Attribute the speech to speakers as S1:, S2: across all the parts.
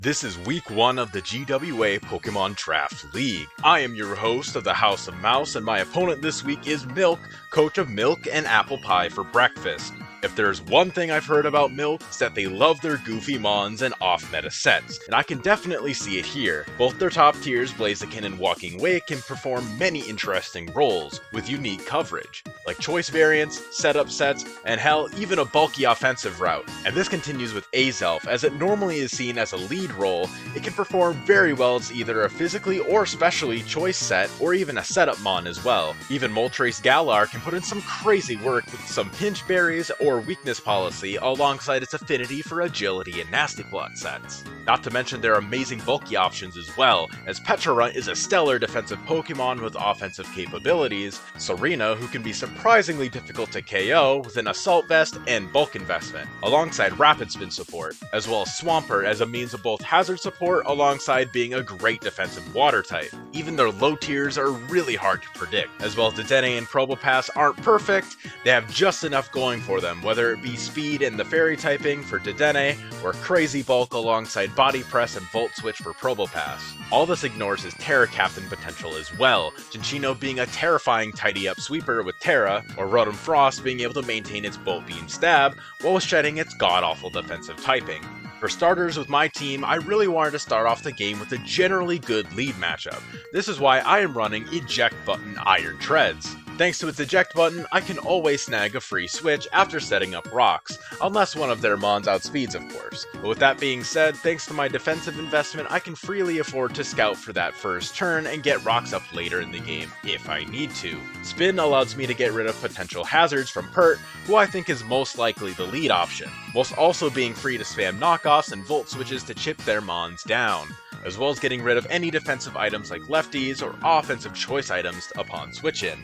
S1: This is week 1 of the GWA Pokemon Draft League. I am your host of the House of Mouse, and my opponent this week is Milk, coach of Milk and Apple Pie for breakfast. If there's one thing I've heard about Milk, it's that they love their goofy mons and off-meta sets, and I can definitely see it here. Both their top tiers, Blaziken and Walking Wake, can perform many interesting roles, with unique coverage, like choice variants, setup sets, and hell, even a bulky offensive route. And this continues with Azelf, as it normally is seen as a lead role. It can perform very well as either a physically or specially choice set, or even a setup mon as well. Even Moltres Galar can put in some crazy work with some pinch berries or weakness policy alongside its affinity for agility and nasty plot sets. Not to mention their amazing bulky options as well, as Petrarunt is a stellar defensive Pokemon with offensive capabilities, Serena who can be surprisingly difficult to KO with an Assault Vest and bulk investment, alongside Rapid Spin support, as well as Swampert as a means of both hazard support alongside being a great defensive water type. Even their low tiers are really hard to predict, as well as Dedenne and Probopass aren't perfect, they have just enough going for them, whether it be speed and the fairy typing for Dedenne, or crazy bulk alongside body press and volt switch for Probopass. All this ignores his Terra Captain potential as well, Cinccino being a terrifying tidy up sweeper with Terra, or Rotom Frost being able to maintain its Bolt Beam stab while shedding its god-awful defensive typing. For starters with my team, I really wanted to start off the game with a generally good lead matchup. This is why I am running Eject Button Iron Treads. Thanks to its eject button, I can always snag a free switch after setting up rocks, unless one of their mons outspeeds of course. But with that being said, thanks to my defensive investment, I can freely afford to scout for that first turn and get rocks up later in the game if I need to. Spin allows me to get rid of potential hazards from Pert, who I think is most likely the lead option, whilst also being free to spam knockoffs and volt switches to chip their mons down, as well as getting rid of any defensive items like lefties or offensive choice items upon switch in.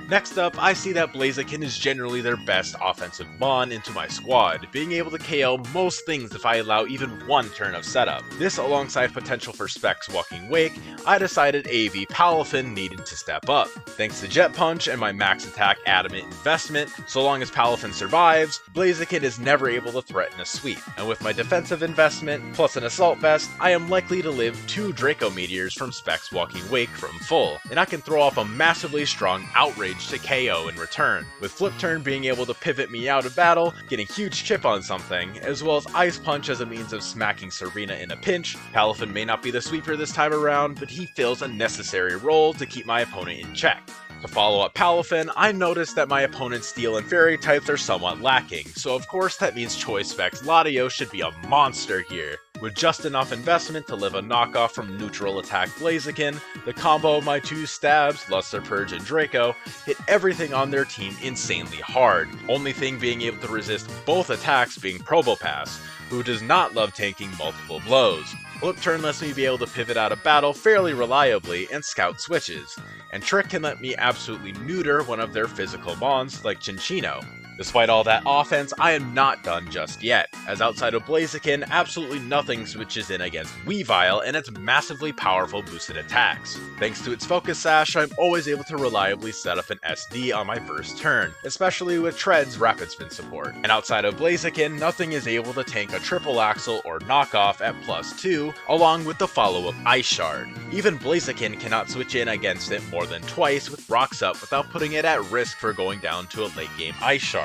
S1: Next up, I see that Blaziken is generally their best offensive mon into my squad, being able to KO most things if I allow even one turn of setup. This alongside potential for Specs Walking Wake, I decided AV Palafin needed to step up. Thanks to Jet Punch and my max attack adamant investment, so long as Palafin survives, Blaziken is never able to threaten a sweep. And with my defensive investment, plus an Assault Vest, I am likely to live 2 Draco Meteors from Specs Walking Wake from full, and I can throw off a massively strong Outrage to KO in return, with Flip Turn being able to pivot me out of battle, getting huge chip on something, as well as Ice Punch as a means of smacking Serena in a pinch. Palafin may not be the sweeper this time around, but he fills a necessary role to keep my opponent in check. To follow up Palafin, I noticed that my opponent's Steel and Fairy types are somewhat lacking, so of course that means Choice Specs Latios should be a monster here. With just enough investment to live a knockoff from neutral attack Blaziken, the combo of my 2 stabs, Luster Purge and Draco, hit everything on their team insanely hard, only thing being able to resist both attacks being Probopass, who does not love tanking multiple blows. Flip Turn lets me be able to pivot out of battle fairly reliably and scout switches, and Trick can let me absolutely neuter one of their physical mons like Cinccino. Despite all that offense, I am not done just yet, as outside of Blaziken, absolutely nothing switches in against Weavile and its massively powerful boosted attacks. Thanks to its Focus Sash, I'm always able to reliably set up an SD on my first turn, especially with Tread's Rapid Spin support. And outside of Blaziken, nothing is able to tank a Triple Axle or Knockoff at +2, along with the follow-up Ice Shard. Even Blaziken cannot switch in against it more than twice with Rocks Up without putting it at risk for going down to a late game Ice Shard.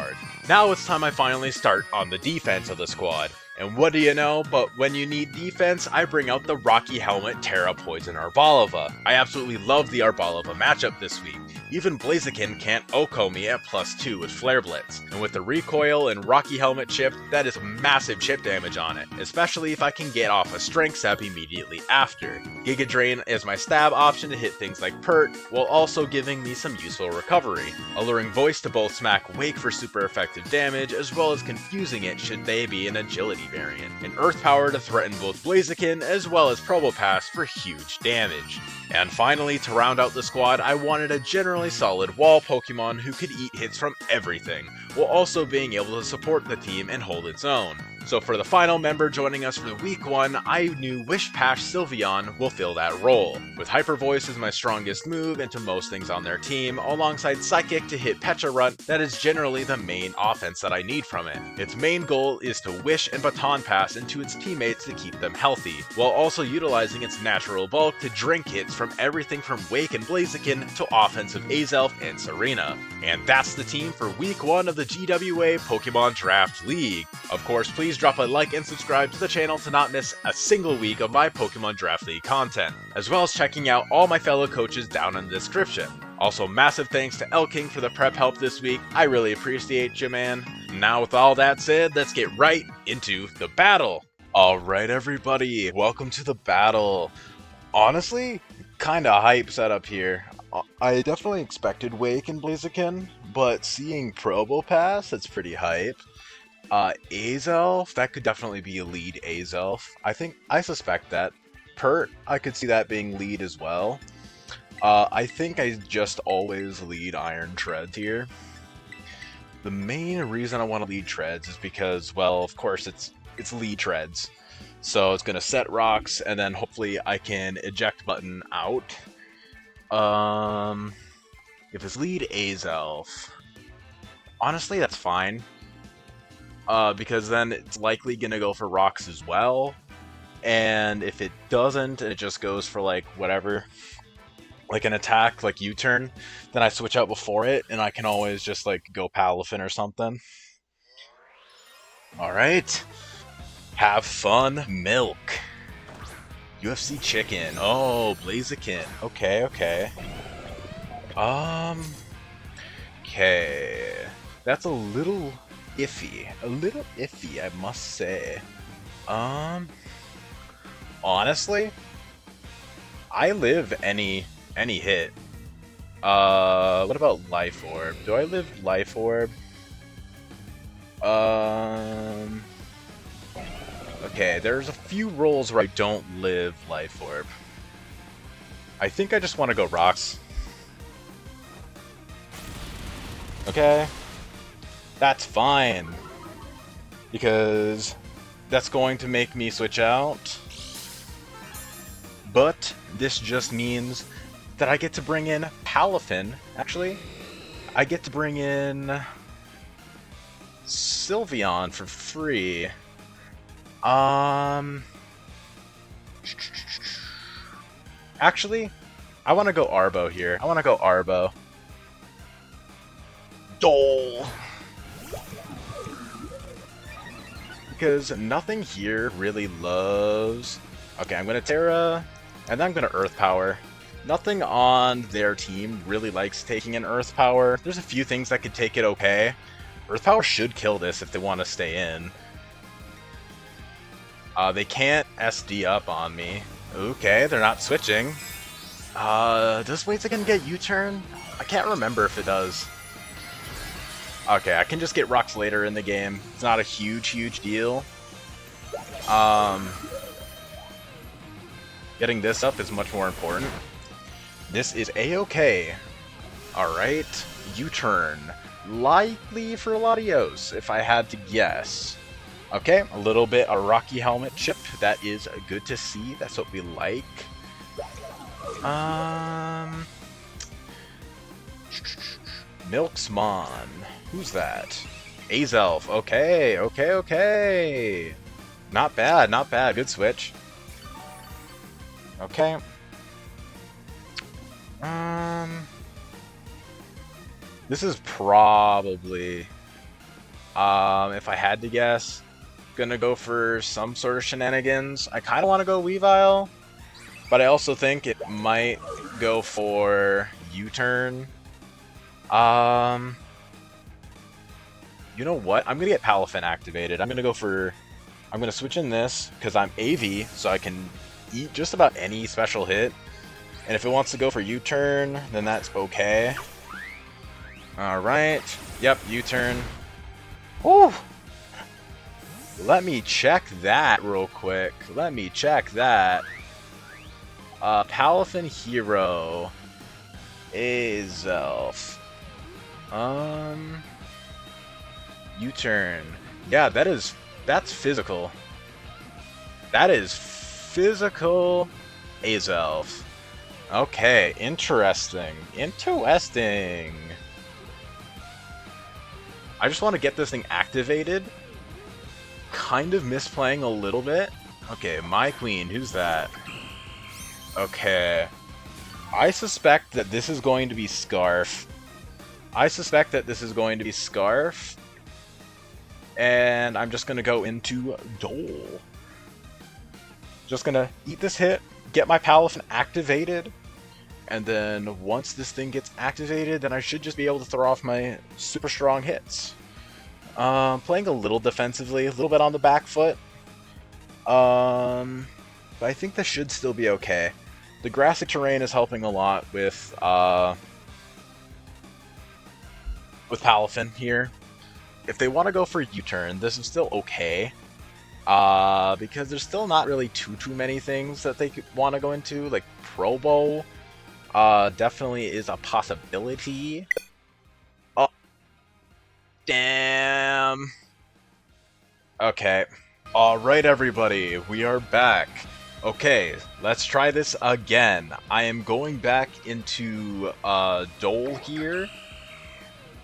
S1: Now it's time I finally start on the defense of the squad. And what do you know, but when you need defense, I bring out the Rocky Helmet Terra Poison Arboliva. I absolutely love the Arboliva matchup this week. Even Blaziken can't OHKO me at +2 with Flare Blitz, and with the Recoil and Rocky Helmet chip, that is massive chip damage on it, especially if I can get off a Strength Sap immediately after. Giga Drain is my stab option to hit things like Pert, while also giving me some useful recovery. Alluring Voice to both smack Wake for super effective damage, as well as confusing it should they be an agility variant, and Earth Power to threaten both Blaziken as well as Probopass for huge damage. And finally, to round out the squad, I wanted a generally solid wall Pokemon who could eat hits from everything, while also being able to support the team and hold its own. So for the final member joining us for week 1, I knew Wishpash Sylveon will fill that role, with Hyper Voice as my strongest move into most things on their team, alongside Psychic to hit Pecharunt. That is generally the main offense that I need from it. Its main goal is to Wish and Baton Pass into its teammates to keep them healthy, while also utilizing its natural bulk to drink hits from everything from Wake and Blaziken to offensive Azelf and Serena. And that's the team for week 1 of the GWA Pokemon Draft League. Of course, please drop a like and subscribe to the channel to not miss a single week of my Pokemon Draft League content, as well as checking out all my fellow coaches down in the description. Also, massive thanks to Elking for the prep help this week. I really appreciate you, man. Now with all that said, let's get right into the battle. Alright everybody, welcome to the battle. Honestly, kinda hype setup here. I definitely expected Wake and Blaziken, but seeing Probopass, that's pretty hype. Azelf, that could definitely be a lead Azelf. I suspect that. Pert, I could see that being lead as well. I think I just always lead Iron Treads here. The main reason I want to lead Treads is because, well, of course it's lead Treads. So it's gonna set rocks, and then hopefully I can eject button out. If it's lead Azelf, honestly that's fine. Because then it's likely gonna go for rocks as well. And if it doesn't, and it just goes for like whatever, like an attack, like U-turn, then I switch out before it, and I can always just like go Palafin or something. Alright. Have fun, Milk. UFC Chicken. Oh, Blaziken. Okay, okay. Okay. That's a little iffy. A little iffy, I must say. Honestly, I live any hit. What about Life Orb? Do I live Life Orb? Okay, there's a few rolls where I don't live Life Orb. I think I just want to go Rocks. Okay. That's fine. Because that's going to make me switch out. But this just means that I get to bring in Palafin. Actually, I get to bring in Sylveon for free. Actually, I want to go Arbo here. I want to go Arbo. Dole! Because nothing here really loves... Okay, I'm going to Terra, and then I'm going to Earth Power. Nothing on their team really likes taking an Earth Power. There's a few things that could take it okay. Earth Power should kill this if they want to stay in. They can't SD up on me. Okay, they're not switching. Does Blaziken get U-turn? I can't remember if it does. Okay, I can just get rocks later in the game. It's not a huge deal. Getting this up is much more important. This is A-okay. Alright, U-turn. Likely for Latios, if I had to guess. Okay, a little bit of Rocky Helmet chip. That is good to see. That's what we like. Milksmon. Who's that? Azelf. Okay, okay. Not bad, not bad. Good switch. Okay. This is probably, if I had to guess, gonna go for some sort of shenanigans. I kind of want to go Weavile, but I also think it might go for U-turn. You know what? I'm gonna get Palafin activated. I'm gonna switch in this because I'm AV, so I can eat just about any special hit. And if it wants to go for U-turn, then that's okay. Alright. Yep, U-turn. Whew! Let me check that real quick. Let me check that. Palafin Hero. Azelf. U-turn. Yeah, that is That's physical. That is physical Azelf. Okay, interesting. Interesting. I just want to get this thing activated. Kind of misplaying a little bit. Okay, my queen, who's that? Okay. I suspect that this is going to be Scarf. And I'm just going to go into Dole. Just going to eat this hit, get my Palafin activated, and then once this thing gets activated, then I should just be able to throw off my super strong hits. Playing a little defensively, a little bit on the back foot. But I think this should still be okay. The grassy terrain is helping a lot with Palafin here. If they want to go for U-turn, this is still okay. Because there's still not really too many things that they want to go into. Like Probo definitely is a possibility. Oh, damn. Okay. Alright everybody, we are back. Okay, let's try this again. I am going back into Dole here,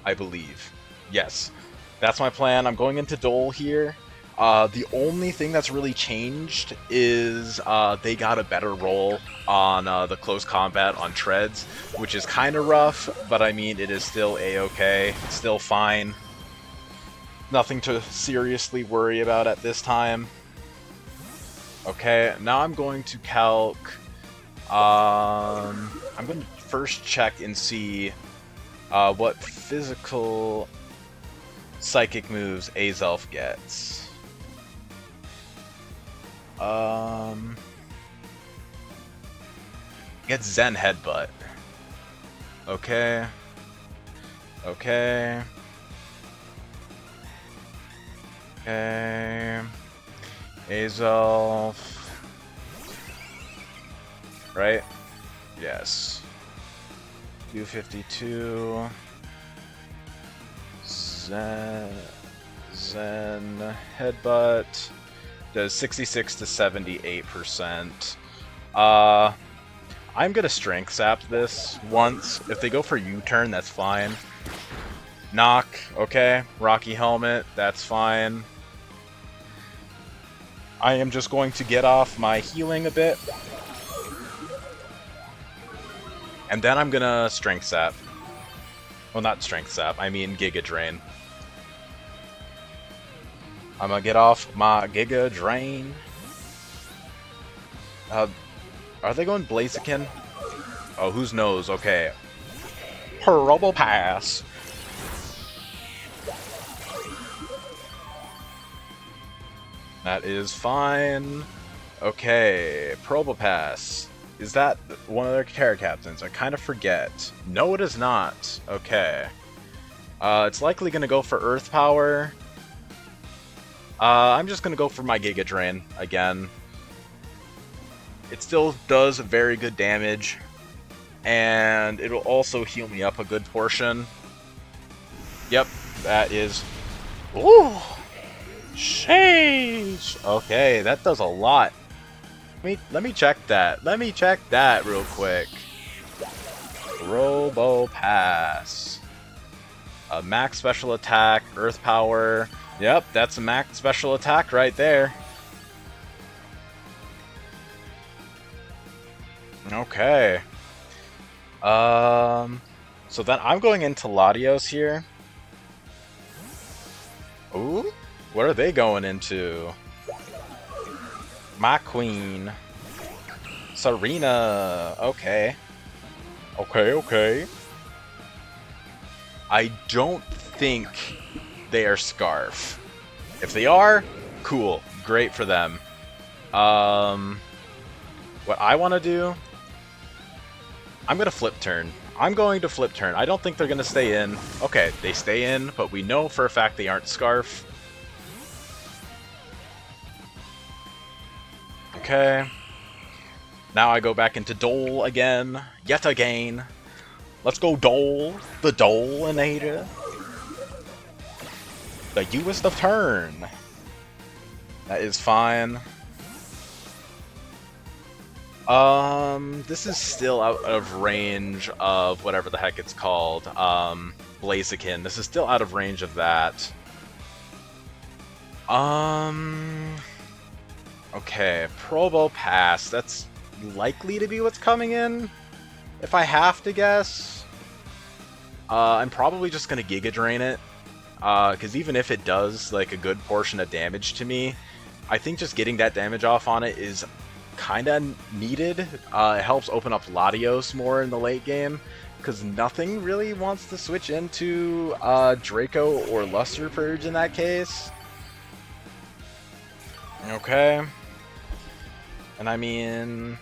S1: I believe. Yes, that's my plan. I'm going into Dole here. The only thing that's really changed is they got a better roll on the close combat on treads, which is kind of rough, but I mean, it is still a-okay. It's still fine. Nothing to seriously worry about at this time. Okay, now I'm going to calc. I'm going to first check and see what physical psychic moves Azelf gets. Gets Zen Headbutt. Okay. Okay. Okay. Azelf. Right? Yes. 252. Zen Headbutt does 66 to 78%. I'm gonna Strength Sap this once. If they go for U-turn, that's fine. Knock, okay. Rocky Helmet, that's fine. I am just going to get off my healing a bit. And then I'm gonna Strength Sap. Well, not Strength Sap, I mean Giga Drain. I'm gonna get off my Giga Drain. Are they going Blaziken? Oh, whose knows? Okay. Probopass. That is fine. Okay, Probopass. Is that one of their Terra Captains? I kind of forget. No, it is not. Okay. It's likely going to go for Earth Power. I'm just going to go for my Giga Drain again. It still does very good damage. And it'll also heal me up a good portion. Yep, that is... Ooh! Sheesh! Okay, that does a lot. Let me check that. Let me check that real quick. Probopass. Max special attack, earth power. Yep, that's a max special attack right there. Okay. So then I'm going into Latios here. Ooh, what are they going into? My queen. Serena. Okay. Okay. I don't think they are Scarf. If they are, cool. Great for them. What I want to do... I'm going to flip turn. I don't think they're going to stay in. Okay, they stay in, but we know for a fact they aren't Scarf. Okay. Now I go back into Dole again. Yet again. Let's go Dole. The Doleinator. The Uist of turn. That is fine. This is still out of range of whatever the heck it's called. Blaziken. This is still out of range of that. Okay, Probopass. That's likely to be what's coming in, if I have to guess. I'm probably just gonna Giga Drain it, because even if it does like a good portion of damage to me, I think just getting that damage off on it is kinda needed. It helps open up Latios more in the late game, because nothing really wants to switch into Draco or Luster Purge in that case. Okay. And I mean,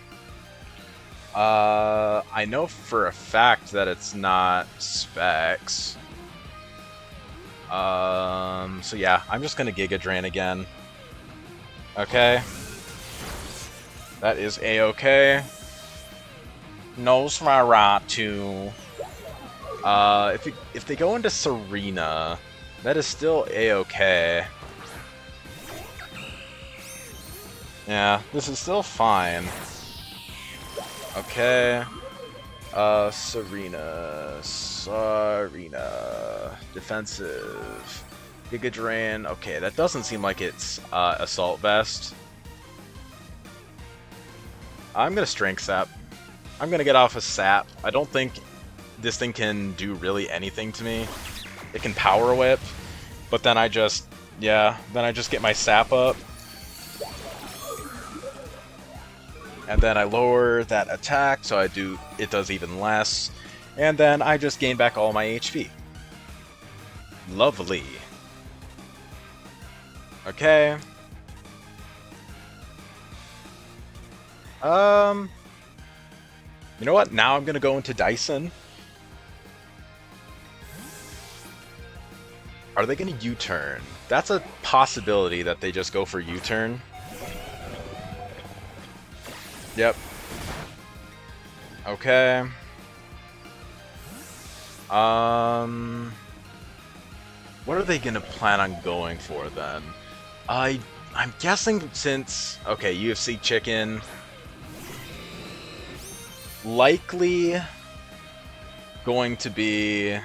S1: I know for a fact that it's not Specs. So yeah, I'm just gonna Giga Drain again. Okay. That is A-okay. Nosferatu. If they go into Serena, that is still A-okay. Yeah, this is still fine. Okay. Serena. Defensive. Giga Drain. Okay, that doesn't seem like it's Assault Vest. I'm gonna Strength Sap. I'm gonna get off a Sap. I don't think this thing can do really anything to me. It can Power Whip, but then I just get my Sap up. And then I lower that attack, so it does even less. And then I just gain back all my HP. Lovely. Okay. You know what? Now I'm gonna go into Dyson. Are they gonna U-turn? That's a possibility that they just go for U-turn. Yep. Okay. What are they gonna plan on going for then? I'm guessing since UFC Chicken, likely going to be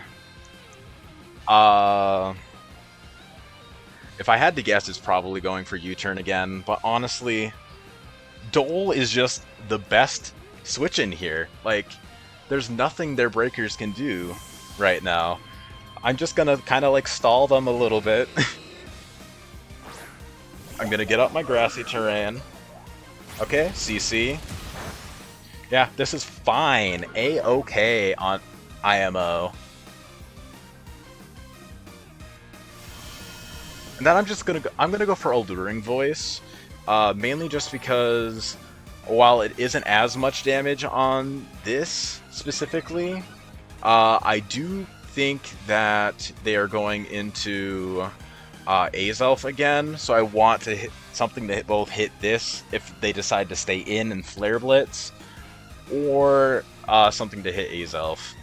S1: if I had to guess, it's probably going for U-turn again, but honestly, Dole is just the best switch in here. Like, there's nothing their breakers can do right now. I'm just gonna kind of like stall them a little bit. I'm gonna get up my grassy terrain. Okay, CC. Yeah, this is fine. A-okay on IMO. And then I'm gonna go for Alluring Voice. Mainly just because, while it isn't as much damage on this specifically, I do think that they are going into Azelf again, so I want to hit something to both hit this if they decide to stay in and Flare Blitz, or something to hit Azelf.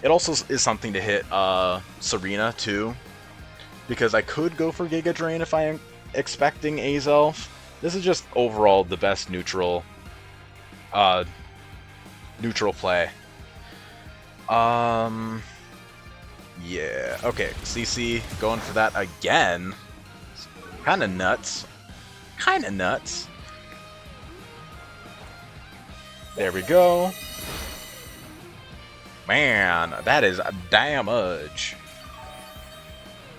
S1: It also is something to hit Serena too, because I could go for Giga Drain if I am expecting Azelf. This is just overall the best neutral play. Yeah, okay, CC going for that again. Kinda nuts. There we go. Man, that is damage.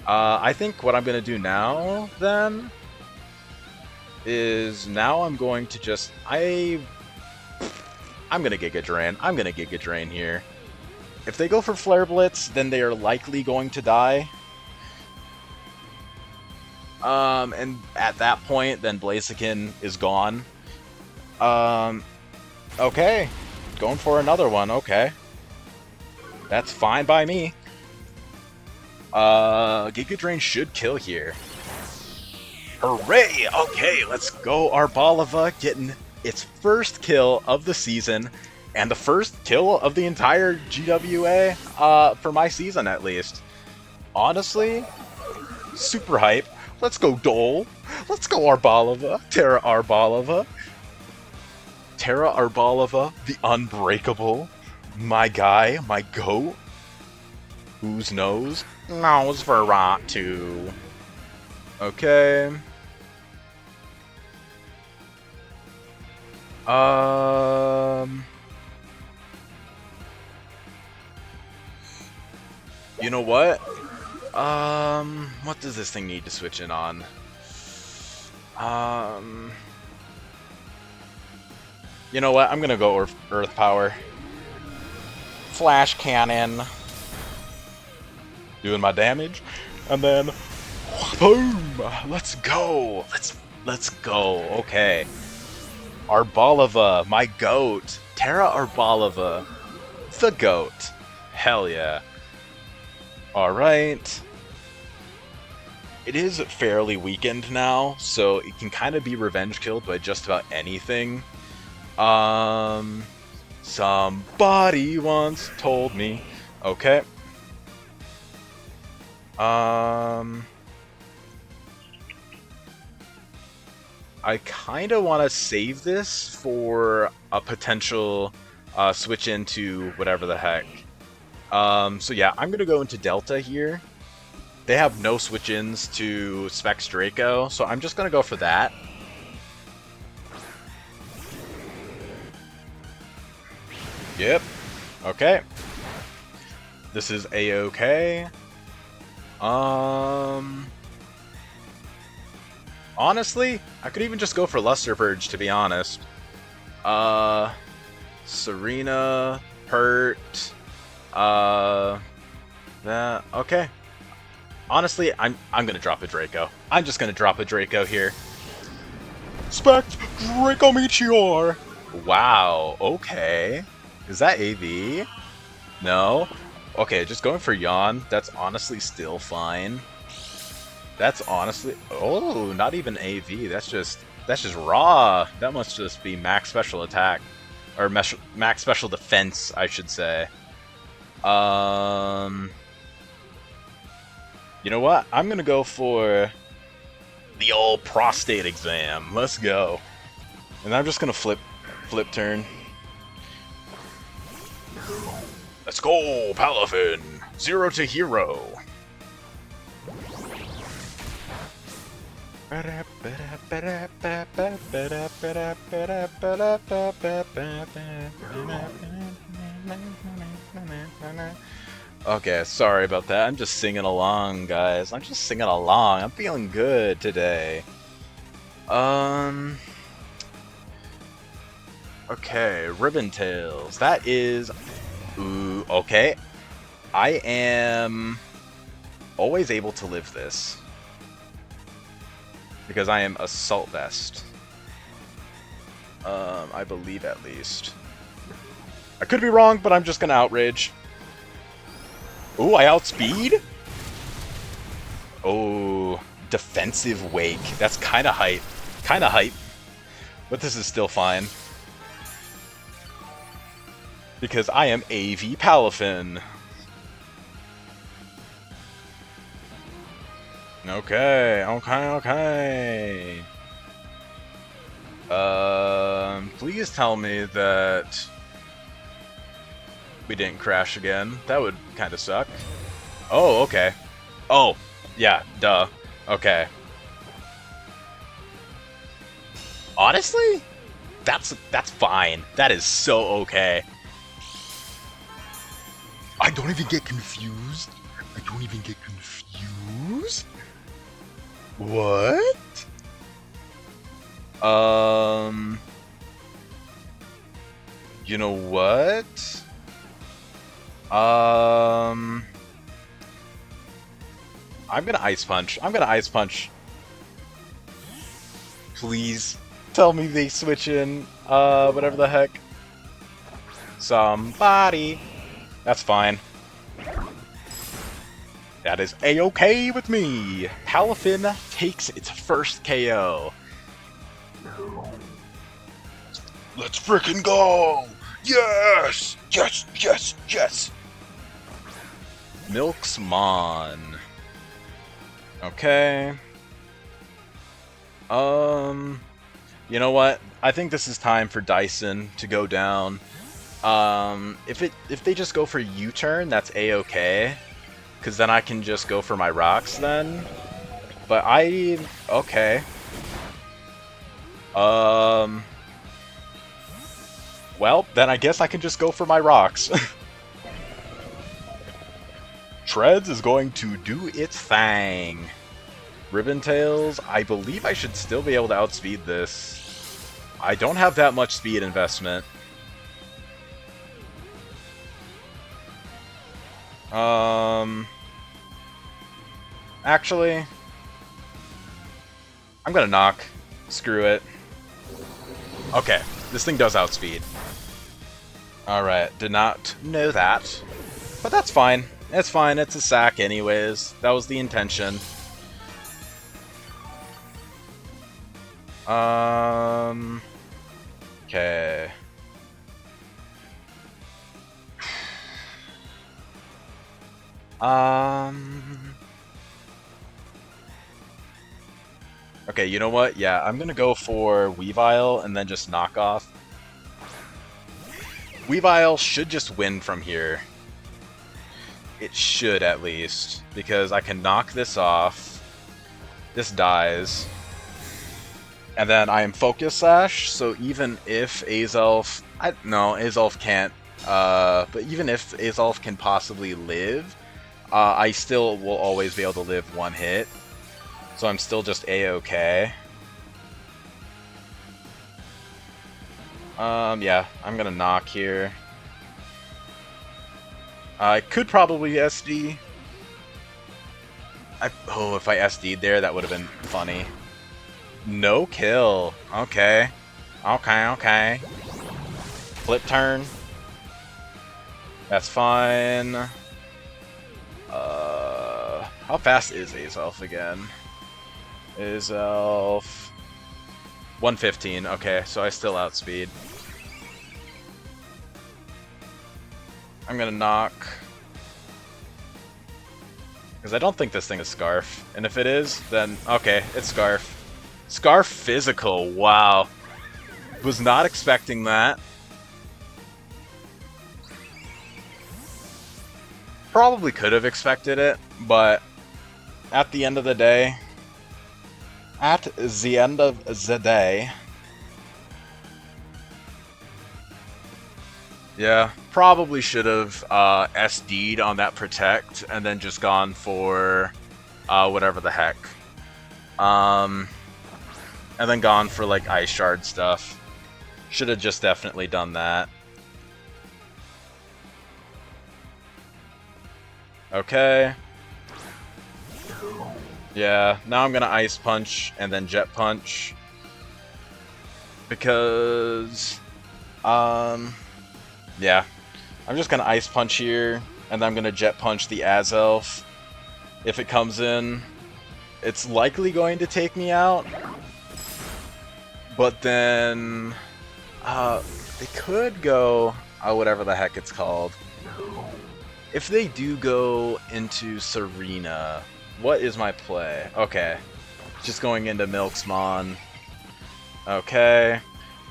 S1: I think what I'm gonna do now, then, is now I'm going to just... I'm gonna Giga Drain. I'm gonna Giga Drain here. If they go for Flare Blitz, then they are likely going to die. And at that point, then Blaziken is gone. Okay. Going for another one, okay. That's fine by me. Giga Drain should kill here. Hooray! Okay, let's go. Arbalava getting its first kill of the season, and the first kill of the entire GWA, for my season at least. Honestly, super hype. Let's go, Dole. Let's go, Arbalova. Terra Arbalova. Terra Arbalova, the unbreakable. My guy, my goat. Whose nose? Nose for Ratu. Okay. You know what? What does this thing need to switch in on? You know what? I'm gonna go Earth Power. Flash Cannon. Doing my damage. And then... boom! Let's go! Let's go. Okay. Arbalova, my goat. Terra Arbalova. The goat. Hell yeah. Alright. It is fairly weakened now, so it can kind of be revenge killed by just about anything. Somebody once told me. Okay. I kind of want to save this for a potential switch into whatever the heck. So yeah, I'm going to go into Delta here. They have no switch-ins to Specs Draco, so I'm just going to go for that. Yep. Okay. This is A-okay. Honestly, I could even just go for Luster Purge, to be honest. Serena, Hurt, that, okay. Honestly, I'm gonna drop a Draco. I'm just gonna drop a Draco here. Spect Draco Meteor! Wow, okay. Is that AV? No? Okay, just going for Yawn, that's honestly still fine. That's honestly... oh, not even AV, that's just raw. That must just be max special attack. Or max special defense, I should say. You know what? I'm gonna go for the old prostate exam. Let's go. And I'm just gonna flip turn. Let's go, Palafin! 0 to hero. Okay, sorry about that. I'm just singing along, guys. I'm just singing along. I'm feeling good today. Okay, Ribbon Tails. That is... ooh, okay. I am always able to live this. Because I am Assault Vest. I believe at least. I could be wrong, but I'm just gonna Outrage. Ooh, I outspeed? Oh, Defensive Wake. That's kinda hype. Kinda hype. But this is still fine. Because I am AV Palafin. Okay. Please tell me that we didn't crash again. That would kind of suck. Oh, okay. Oh, yeah, duh. Okay. Honestly, that's fine. That is so okay. I don't even get confused. What? You know what? I'm gonna Ice Punch. Please tell me they switch in, whatever the heck. Somebody. That's fine. That is A-okay with me. Palafin takes its first KO. Let's frickin' go! Yes! Yes! Milksmon. Okay. You know what? I think this is time for Dyson to go down. If they just go for U-turn, that's a-okay. Because then I can just go for my rocks then. But okay. Well, then I guess I can just go for my rocks. Treads is going to do its thing. Ribbontails, I believe I should still be able to outspeed this. I don't have that much speed investment. Actually, I'm gonna knock. Screw it. Okay, this thing does outspeed. Alright, did not know that. But that's fine. It's fine, it's a sack anyways. That was the intention. Okay. Okay, you know what? Yeah, I'm gonna go for Weavile and then just knock off. Weavile should just win from here. It should, at least. Because I can knock this off. This dies. And then I am Focus Sash, so even if Azelf... No, Azelf can't. But even if Azelf can possibly live, I still will always be able to live one hit. So I'm still just a-okay. Yeah, I'm gonna knock here. I could probably SD. Oh, if I SD'd there, that would have been funny. No kill. Okay. Okay. Flip turn. That's fine. How fast is Azelf again? Azelf... 115. Okay, so I still outspeed. I'm gonna knock. Because I don't think this thing is Scarf. And if it is, then okay, it's Scarf. Scarf Physical, wow. Was not expecting that. Probably could have expected it, but at the end of the day... Yeah, probably should have SD'd on that Protect and then just gone for whatever the heck. And then gone for like Ice Shard stuff. Should have just definitely done that. Okay. Yeah, now I'm gonna Ice Punch and then Jet Punch. Because... yeah. I'm just gonna Ice Punch here, and then I'm gonna Jet Punch the Azelf. If it comes in, it's likely going to take me out. But then... they could go... whatever the heck it's called. If they do go into Serena... What is my play? Okay. Just going into Milksmon. Okay.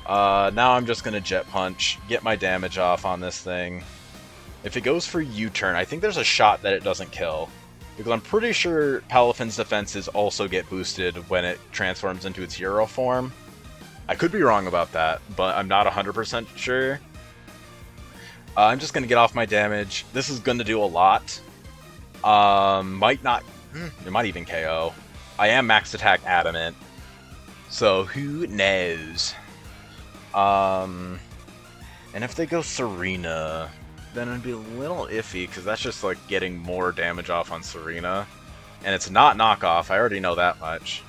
S1: Now I'm just gonna Jet Punch, get my damage off on this thing. If it goes for U-turn, I think there's a shot that it doesn't kill. Because I'm pretty sure Palafin's defenses also get boosted when it transforms into its hero form. I could be wrong about that, but I'm not 100% sure. I'm just gonna get off my damage. This is gonna do a lot. Might not... it might even KO. I am max attack adamant. So who knows? And if they go Serena, then it'd be a little iffy, because that's just like getting more damage off on Serena. And it's not knockoff, I already know that much.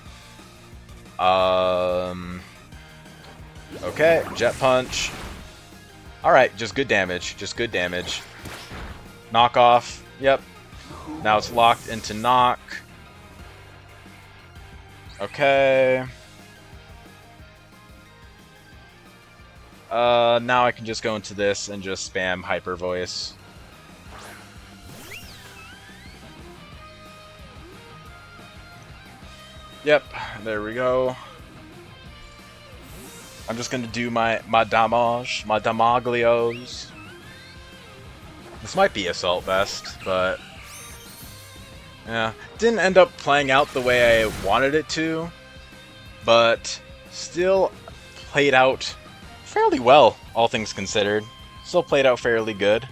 S1: Okay, Jet Punch. Alright, just good damage, Knockoff, yep. Now it's locked into knock. Okay. Now I can just go into this and just spam Hyper Voice. Yep, there we go. I'm just gonna do my damage, my damaglios. This might be Assault Vest, but yeah, didn't end up playing out the way I wanted it to, but still played out fairly well, all things considered. Still played out fairly good.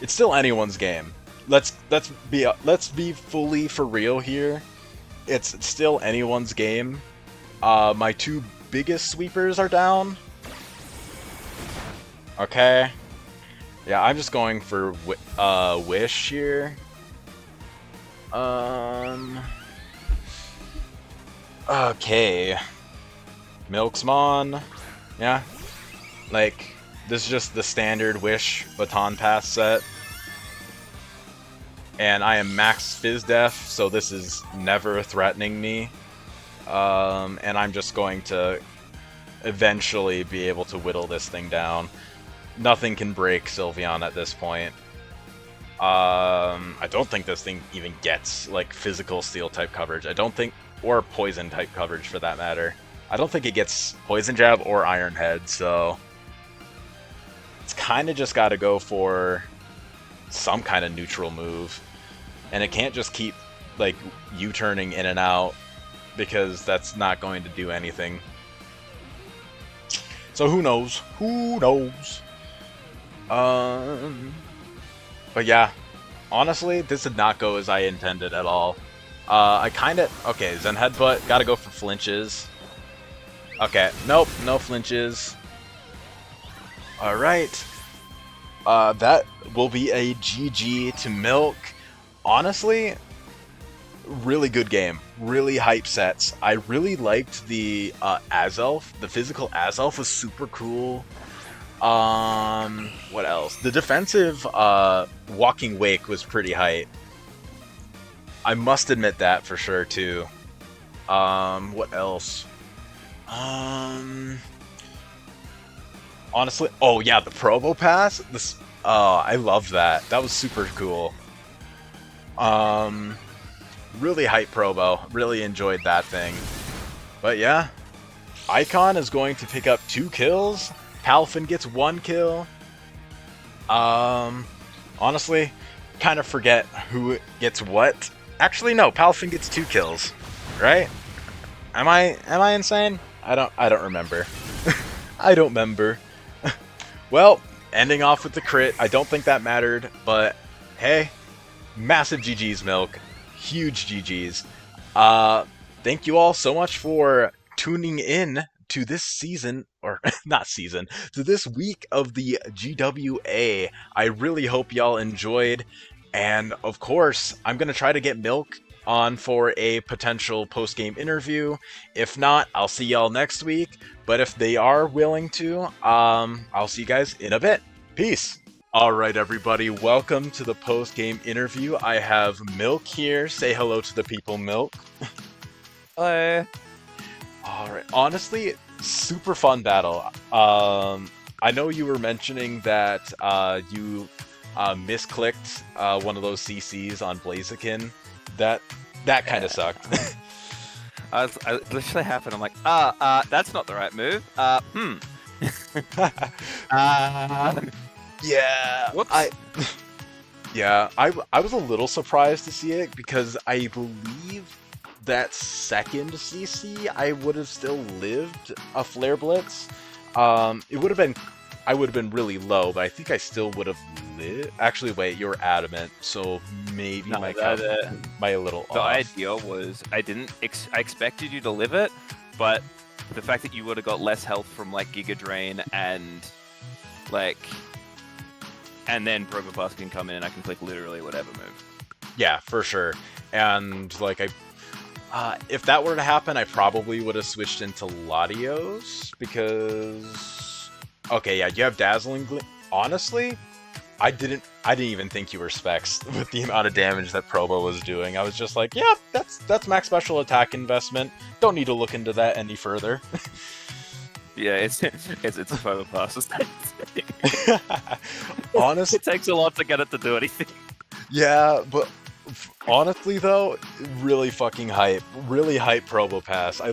S1: It's still anyone's game. Let's be fully for real here. It's still anyone's game. My two biggest sweepers are down. Okay. Yeah, I'm just going for Wish here. Okay. Milksmon. Yeah. Like, this is just the standard Wish Baton Pass set. And I am max Fizz Def, so this is never threatening me. And I'm just going to eventually be able to whittle this thing down. Nothing can break Sylveon at this point. I don't think this thing even gets, like, physical steel type coverage. I don't think, or poison type coverage for that matter. I don't think it gets Poison Jab or Iron Head, so it's kind of just got to go for some kind of neutral move. And it can't just keep, like, U-turning in and out, because that's not going to do anything. So who knows? Who knows? But yeah, honestly, this did not go as I intended at all. I kind of... Okay, Zen Headbutt, gotta go for flinches. Okay, nope, no flinches. Alright. That will be a GG to Milk. Honestly, really good game. Really hype sets. I really liked the Azelf. The physical Azelf was super cool. What else? The defensive Walking Wake was pretty hype. I must admit that for sure too. What else? Honestly, oh yeah, the Probopass. This, I love that. That was super cool. Really hype Probo. Really enjoyed that thing. But yeah, Icon is going to pick up 2 kills. Palfin gets 1 kill. Honestly, kind of forget who gets what. Actually, no, Palfin gets 2 kills, right? Am I insane? I don't remember. I don't remember. Well, ending off with the crit. I don't think that mattered, but hey, massive GG's, Milk. Huge GG's. Thank you all so much for tuning in to this season, or not season, to this week of the GWA. I really hope y'all enjoyed, and of course, I'm going to try to get Milk on for a potential post-game interview. If not, I'll see y'all next week, but if they are willing to, I'll see you guys in a bit. Peace! Alright everybody, welcome to the post-game interview. I have Milk here. Say hello to the people, Milk.
S2: Hello.
S1: Alright, honestly, super fun battle. I know you were mentioning that you misclicked one of those CCs on Blaziken. That kind of sucked.
S2: I literally happened. I'm like, that's not the right move.
S1: Yeah.
S2: Whoops.
S1: I was a little surprised to see it because I believe that second CC I would have still lived a Flare Blitz. It would have been, I would have been really low, but I think I still would have lived. Actually, wait, you're adamant, so maybe my little off.
S2: The idea was I expected you to live it, but the fact that you would have got less health from like Giga Drain and then Probopass can come in and I can click literally whatever move.
S1: Yeah, for sure. And like if that were to happen, I probably would have switched into Latios because okay, yeah, you have Dazzling Gleam. Honestly, I didn't even think you were Specs with the amount of damage that Probo was doing. I was just like, yeah, that's max special attack investment. Don't need to look into that any further.
S2: Yeah, it's a Probopass.
S1: Honestly,
S2: it takes a lot to get it to do anything.
S1: Yeah, but Honestly though, really fucking hype. Really hype Probopass. I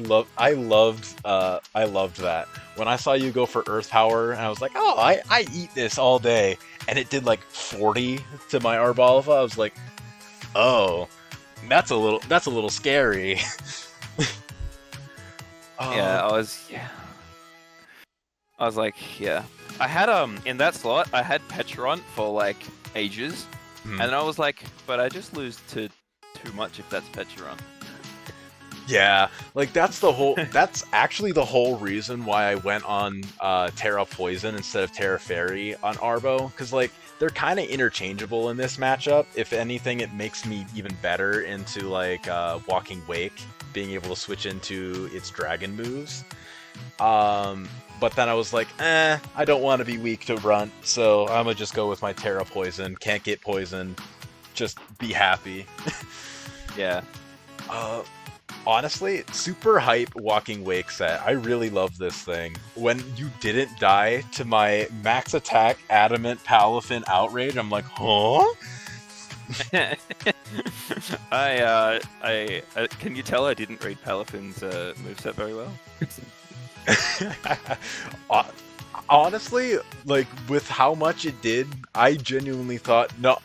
S1: loved that. When I saw you go for Earth Power, and I was like, oh, I eat this all day. And it did like 40 to my Arboliva. I was like, oh, that's a little scary.
S2: Yeah, I was like, yeah. I had in that slot, I had Petron for like ages, and then I was like, but I just lose to too much if that's Petron.
S1: Yeah, like that's actually the whole reason why I went on Terra Poison instead of Terra Fairy on Arbo, because like they're kind of interchangeable in this matchup. If anything, it makes me even better into like Walking Wake, being able to switch into its dragon moves. But then I was like, I don't want to be weak to Runt, so I'm gonna just go with my Terra Poison. Can't get poisoned, just be happy.
S2: Yeah.
S1: Honestly, super hype Walking Wake set. I really love this thing. When you didn't die to my max attack Adamant Palafin Outrage, I'm like, huh?
S2: I can you tell I didn't read Palafin's moveset very well?
S1: Honestly, like with how much it did, I genuinely thought, no,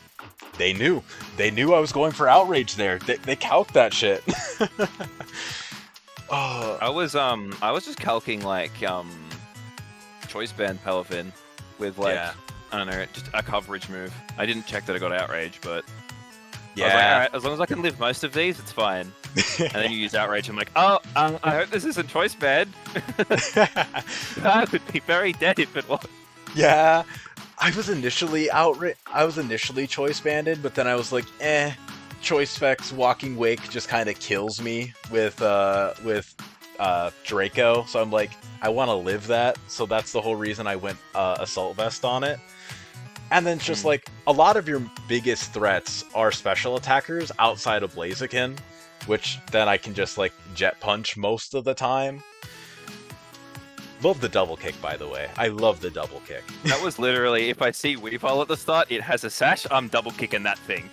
S1: they knew I was going for outrage there. They calced that shit.
S2: I was just calking like choice band Palafin with like I don't know, just a coverage move. I didn't check that I got outrage, but I was like, all right, as long as I can live most of these, it's fine. And then you use outrage, I'm like, oh, I hope this isn't choice band. I would be very dead if it was.
S1: Yeah, I was initially choice banded, but then I was like, choice specs Walking Wake just kind of kills me with Draco, so I'm like, I want to live that, so that's the whole reason I went Assault Vest on it. And then just like, a lot of your biggest threats are special attackers outside of Blaziken, which then I can just like Jet Punch most of the time. Love the double kick, by the way. I love the double kick.
S2: That was literally, if I see Weavile at the start, it has a sash, I'm double kicking that thing.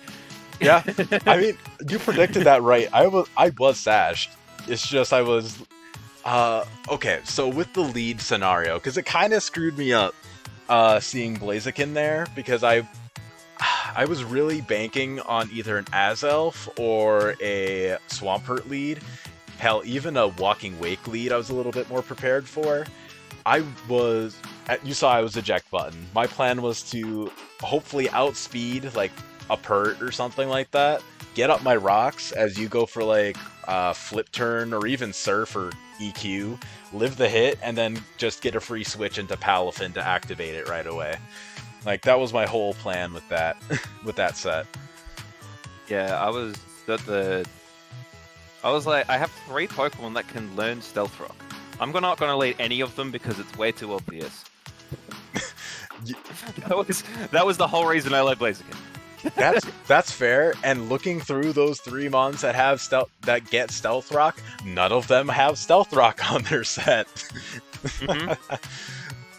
S1: Yeah, I mean, you predicted that right. I was sashed. It's just I was... okay, so with the lead scenario, because it kind of screwed me up seeing Blaziken there, because I was really banking on either an Azelf or a Swampert lead. Hell, even a Walking Wake lead I was a little bit more prepared for. You saw I was eject button. My plan was to hopefully outspeed like a Pert or something like that, get up my rocks as you go for like flip turn or even Surf or EQ, live the hit, and then just get a free switch into Palafin to activate it right away. Like, that was my whole plan with that with that set.
S2: Yeah, I was like, I have 3 Pokemon that can learn Stealth Rock. I'm not gonna lead any of them because it's way too obvious. That was the whole reason I led Blaziken.
S1: That's fair. And looking through those 3 mons that have get Stealth Rock, none of them have Stealth Rock on their set. Mm-hmm.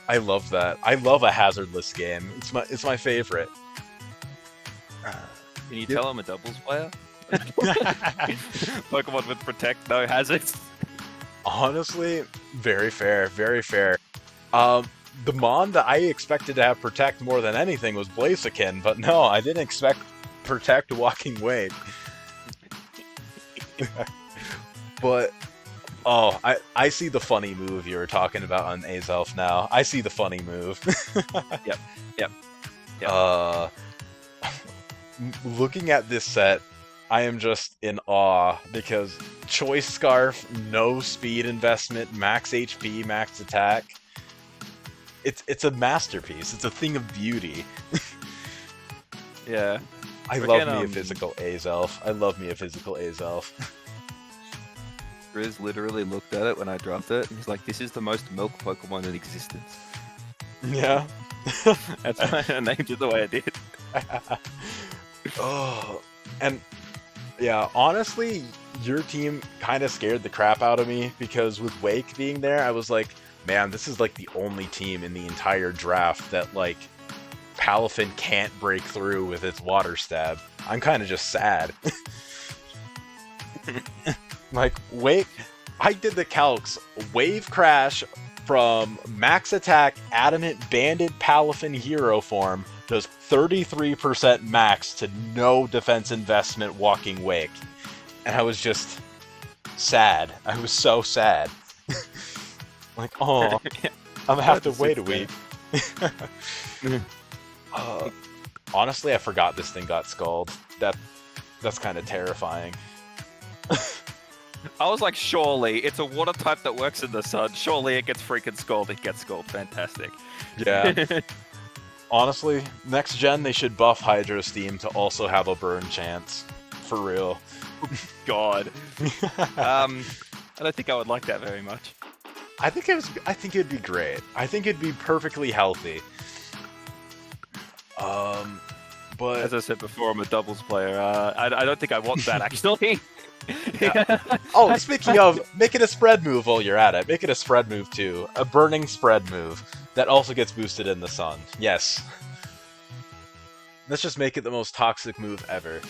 S1: I love that. I love a hazardless game. It's my favorite.
S2: Can you tell I'm a doubles player? Pokemon with Protect, no hazards.
S1: Honestly, very fair, very fair. The mon that I expected to have Protect more than anything was Blaziken, but no, I didn't expect Protect Walking Wake. But, I see the funny move you were talking about on Azelf now. I see the funny move.
S2: Yep.
S1: Looking at this set, I am just in awe because Choice Scarf, no speed investment, max HP, max attack. It's a masterpiece. It's a thing of beauty.
S2: Yeah.
S1: I love me a physical Azelf. I love me a physical Azelf.
S2: Riz literally looked at it when I dropped it, and he's like, this is the most milk Pokemon in existence.
S1: Yeah.
S2: That's why I named it the way I did.
S1: Oh, and yeah, honestly, your team kind of scared the crap out of me because with Wake being there, I was like, man, this is like the only team in the entire draft that like Palafin can't break through with its Water Stab. I'm kind of just sad. Like, I did the calcs. Wave Crash from Max Attack Adamant Banded Palafin Hero form does 33% max to no defense investment Walking Wake. And I was just sad. I was so sad. Like, oh, I'm gonna have to wait a week. Honestly, I forgot this thing got skulled. That's kind of terrifying.
S2: I was like, surely it's a water type that works in the sun. Surely it gets freaking skulled. It gets skulled. Fantastic.
S1: Yeah. Honestly, next gen they should buff Hydro Steam to also have a burn chance. For real.
S2: God. I don't think I would like that very much.
S1: I think it'd be great. I think it'd be perfectly healthy. But
S2: as I said before, I'm a doubles player. I don't think I want that actually.
S1: Yeah. Oh, speaking of, make it a spread move while you're at it. Make it a spread move too. A burning spread move that also gets boosted in the sun. Yes. Let's just make it the most toxic move ever.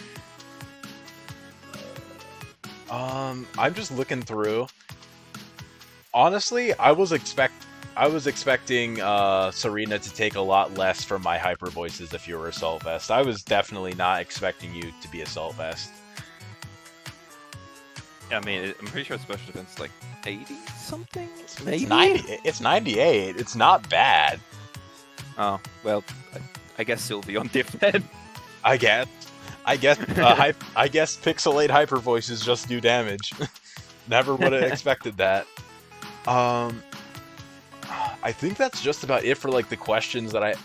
S1: I'm just looking through. Honestly, I was expecting Serena to take a lot less from my Hyper Voices if you were Assault Vest. I was definitely not expecting you to be Assault Vest.
S2: I mean, I'm pretty sure it's special defense like 80 something.
S1: Maybe? It's 98. It's not bad.
S2: Oh well, I guess Sylveon diff then.
S1: I guess Pixelate Hyper Voices just do damage. Never would have expected that. I think that's just about it for like the questions that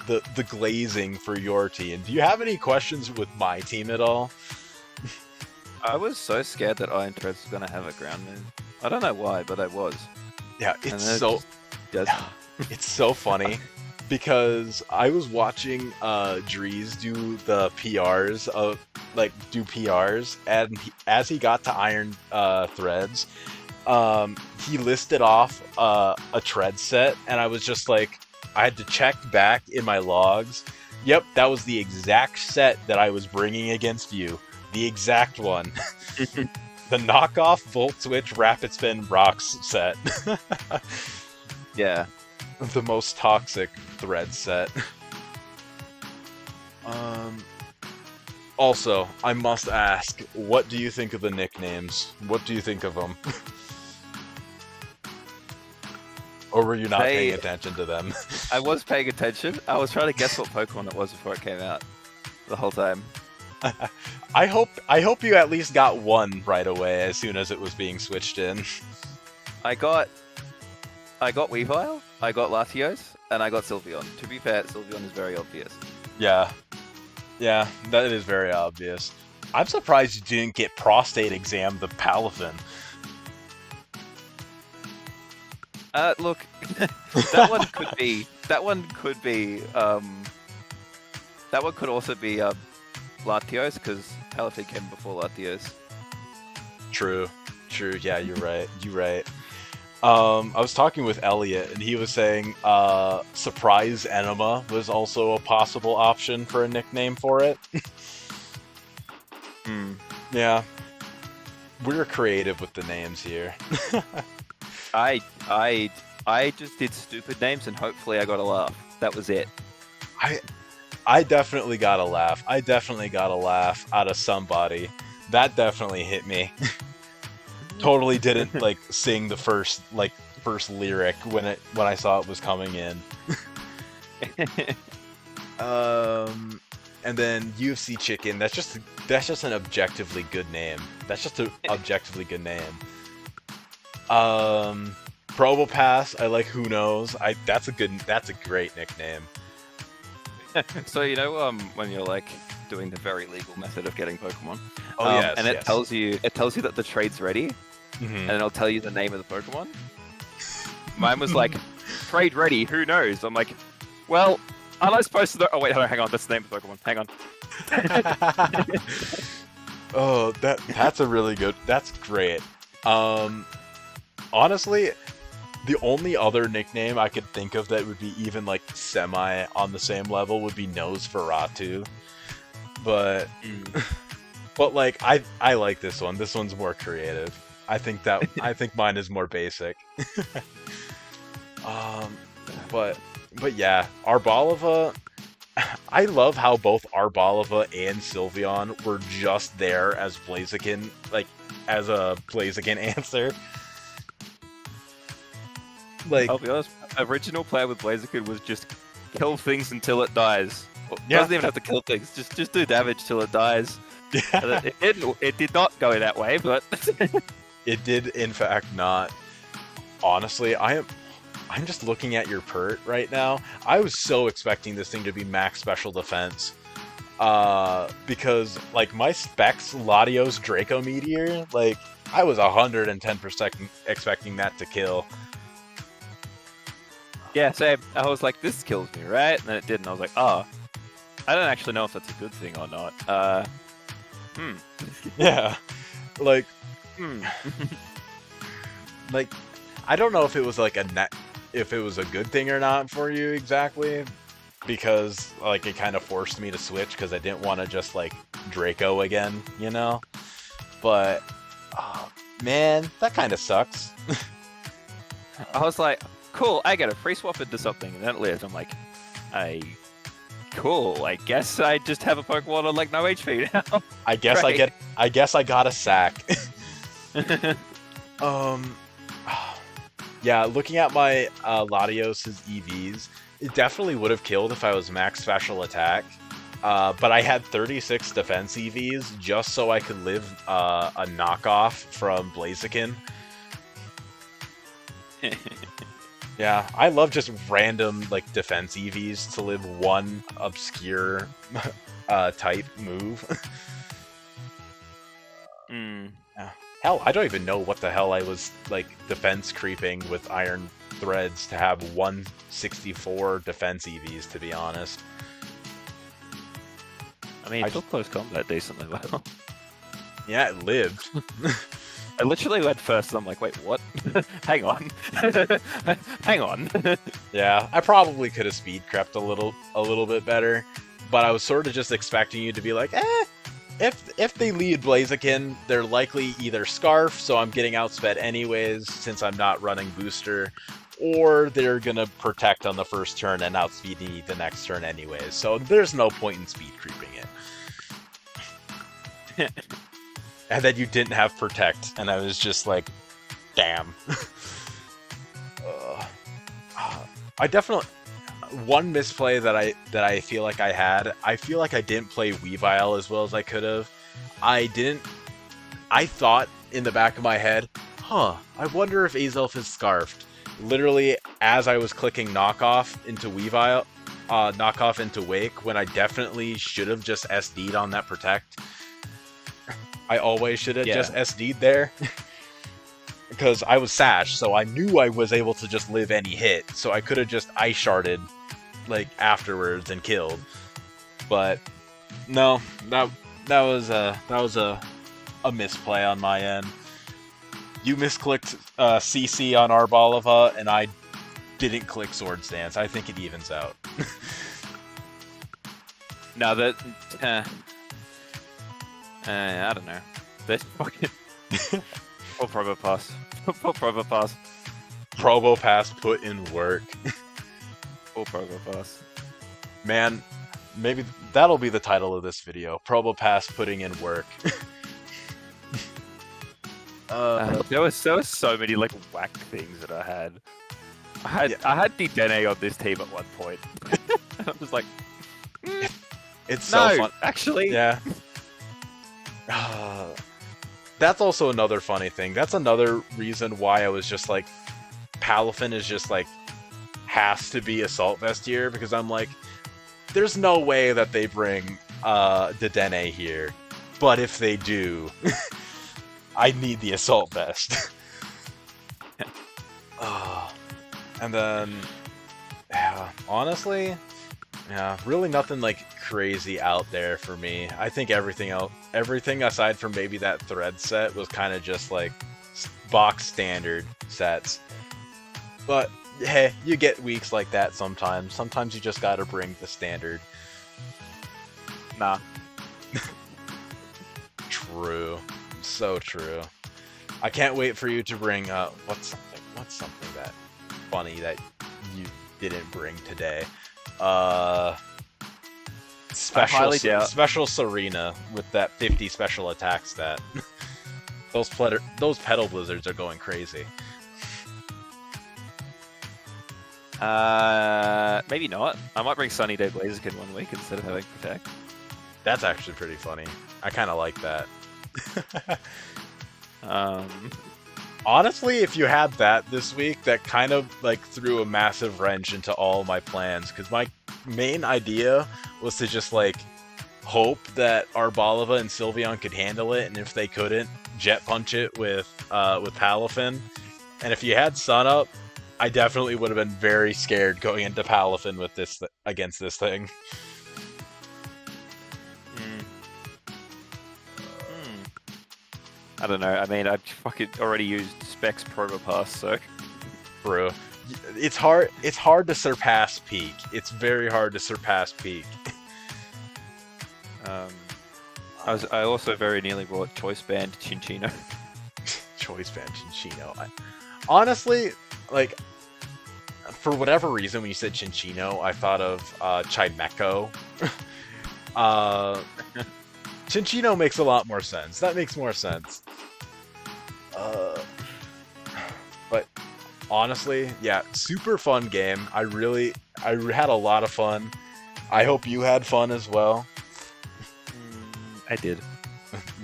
S1: the glazing for your team. Do you have any questions with my team at all?
S2: I was so scared that Iron Treads was gonna have a ground move. I don't know why, but I was.
S1: Yeah, it's so funny because I was watching Drees do the PRs and as he got to Iron Threads, he listed off a tread set, and I was just like, I had to check back in my logs. Yep, that was the exact set that I was bringing against you. The exact one. The knockoff Volt Switch Rapid Spin Rocks set.
S2: Yeah.
S1: The most toxic thread set. Also, I must ask, what do you think of the nicknames? What do you think of them? Or were you not paying attention to them?
S2: I was paying attention. I was trying to guess what Pokemon it was before it came out. The whole time.
S1: I hope you at least got one right away as soon as it was being switched in.
S2: I got Weavile, I got Latios, and I got Sylveon. To be fair, Sylveon is very obvious.
S1: Yeah, that is very obvious. I'm surprised you didn't get Prostate Exam the Palafin.
S2: Look, that one could be. That one could also be Latios, because Palafin came before Latios.
S1: True. Yeah, you're right. I was talking with Elliot, and he was saying Surprise Enema was also a possible option for a nickname for it. Yeah. We're creative with the names here.
S2: I just did stupid names, and hopefully I got a laugh. That was it.
S1: I definitely got a laugh. I definitely got a laugh out of somebody. That definitely hit me. Totally didn't sing the first lyric when I saw it was coming in. And then UFC Chicken. That's just an objectively good name. That's just an objectively good name. Probopass. I like Who Knows. That's a great nickname.
S2: So when you're doing the very legal method of getting Pokemon.
S1: Oh yes.
S2: And it tells you that the trade's ready.
S1: Mm-hmm.
S2: And it'll tell you the name of the Pokemon. Mine was trade ready, who knows? I'm like, well, aren't I supposed to know? Oh wait, hang on, that's the name of the Pokemon. Hang on.
S1: Oh, that's a really good. That's great. Honestly, the only other nickname I could think of that would be even semi on the same level would be Nosferatu. but but like I like this one. This one's more creative. I think mine is more basic. But yeah, Arboliva. I love how both Arboliva and Sylveon were just there as Blaziken, like as a Blaziken answer. Like,
S2: I'll be honest, original plan with Blaziken was just kill things until it dies.
S1: Yeah.
S2: Doesn't even have to kill things. Just do damage till it dies.
S1: Yeah.
S2: It did not go that way, but
S1: It did in fact not. Honestly, I'm just looking at your pert right now. I was so expecting this thing to be max special defense. Because like my specs Latios Draco Meteor, like I was 110% expecting that to kill.
S2: yeah, same. I was like, this kills me, right? And then it didn't. I was like, oh, I don't actually know if that's a good thing or not.
S1: Yeah, like, like, I don't know if it was like if it was a good thing or not for you exactly, because like it kind of forced me to switch because I didn't want to just like Draco again, you know. But oh, man, that kind of sucks.
S2: I was like, cool, I get a free swap into something, and then it lives. I'm like, cool. I guess I just have a Pokemon on like no HP now.
S1: I guess
S2: Right.
S1: I got a sack. Yeah, looking at my Latios' EVs, it definitely would have killed if I was max special attack. But I had 36 defense EVs just so I could live a knockoff from Blaziken. Yeah, I love just random like defense EVs to live one obscure type move. Yeah. Hell, I don't even know what the hell I was like defense creeping with Iron Threads to have 164 defense EVs, to be honest.
S2: I mean, it took close combat decently well.
S1: Yeah, it lived.
S2: I literally went first, and I'm like, wait, what? Hang on. Hang on.
S1: Yeah, I probably could have speed crept a little bit better, but I was sort of just expecting you to be like, if they lead Blaziken, they're likely either Scarf, so I'm getting outsped anyways since I'm not running Booster, or they're gonna Protect on the first turn and outspeed me the next turn anyways, so there's no point in speed creeping it. And then you didn't have Protect, and I was just like, damn. I definitely... One misplay that I feel like I had, I feel like I didn't play Weavile as well as I could have. I thought in the back of my head, I wonder if Azelf is Scarfed. Literally, as I was clicking knockoff into Weavile, knockoff into Wake, when I definitely should have just SD'd on that Protect. I always should have just SD'd there. Because I was Sash, so I knew I was able to just live any hit, so I could have just Ice Sharded like afterwards and killed. But no, that was a misplay on my end. You misclicked CC on Arboliva, and I didn't click Swords Dance. I think it evens out.
S2: No, that I don't know. This fucking full Probopass. Full Probopass.
S1: Probopass put in work.
S2: Full Probopass.
S1: Man, maybe that'll be the title of this video. Probopass putting in work.
S2: There was so many like whack things that I had. I had Dedenne on this team at one point. I was like,
S1: it's so fun.
S2: Actually,
S1: yeah. That's also another funny thing. That's another reason why I was just like, Palafin is just like, has to be Assault Vest here, because I'm like, there's no way that they bring Dedenne here. But if they do, I need the Assault Vest. And then, yeah, honestly, yeah, really nothing like crazy out there for me. I think everything aside from maybe that thread set was kind of just like box standard sets. But hey, you get weeks like that sometimes. Sometimes you just gotta bring the standard.
S2: nah.
S1: True. So true. I can't wait for you to bring what's something that funny that you didn't bring today. Special Serena with that 50 special attack stat. Those pedal blizzards are going crazy.
S2: Maybe not. I might bring Sunny Day Blaziken 1 week instead of having Protect.
S1: That's actually pretty funny. I kind of like that. Honestly, if you had that this week, that kind of like threw a massive wrench into all my plans, because my main idea was to just like hope that Arboliva and Sylveon could handle it, and if they couldn't, Jet Punch it with Palafin. And if you had Sun Up, I definitely would have been very scared going into Palafin with this against this thing.
S2: I don't know. I mean, I fucking already used Specs Probopass, so.
S1: Bro, it's hard. It's hard to surpass Peak. It's very hard to surpass Peak.
S2: I also very nearly brought Choice Band Chinchino.
S1: Choice Band Chinchino. Honestly, like, for whatever reason, when you said Chinchino, I thought of Chimecho. Chinchino makes a lot more sense. That makes more sense. But honestly, yeah, super fun game. I had a lot of fun. I hope you had fun as well.
S2: I did.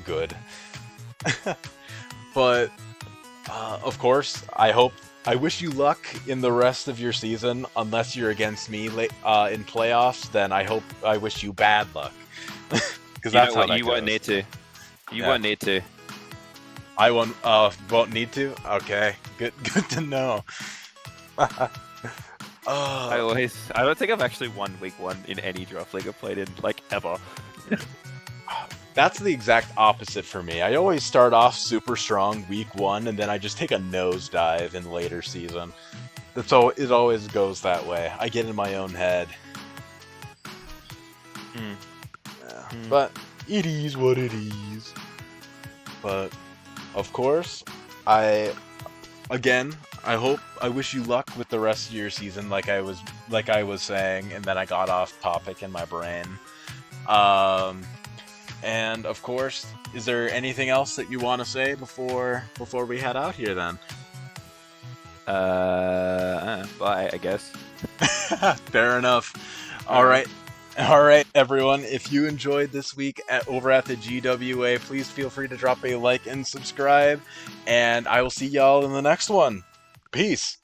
S1: Good. But of course, I wish you luck in the rest of your season. Unless you're against me in playoffs, then I wish you bad luck. Because that's how that
S2: you won't need to. You won't need to.
S1: I won't need to. Okay, good to know.
S2: I don't think I've actually won week 1 in any draft league I've played in, like, ever.
S1: That's the exact opposite for me. I always start off super strong week 1, and then I just take a nosedive in later season. It always goes that way. I get in my own head. But it is what it is. But of course, I wish you luck with the rest of your season, like I was saying, and then I got off topic in my brain. And of course, is there anything else that you want to say before we head out here then?
S2: Bye, I guess.
S1: Fair enough. All right, everyone. If you enjoyed this week over at the GWA, please feel free to drop a like and subscribe. And I will see y'all in the next one. Peace.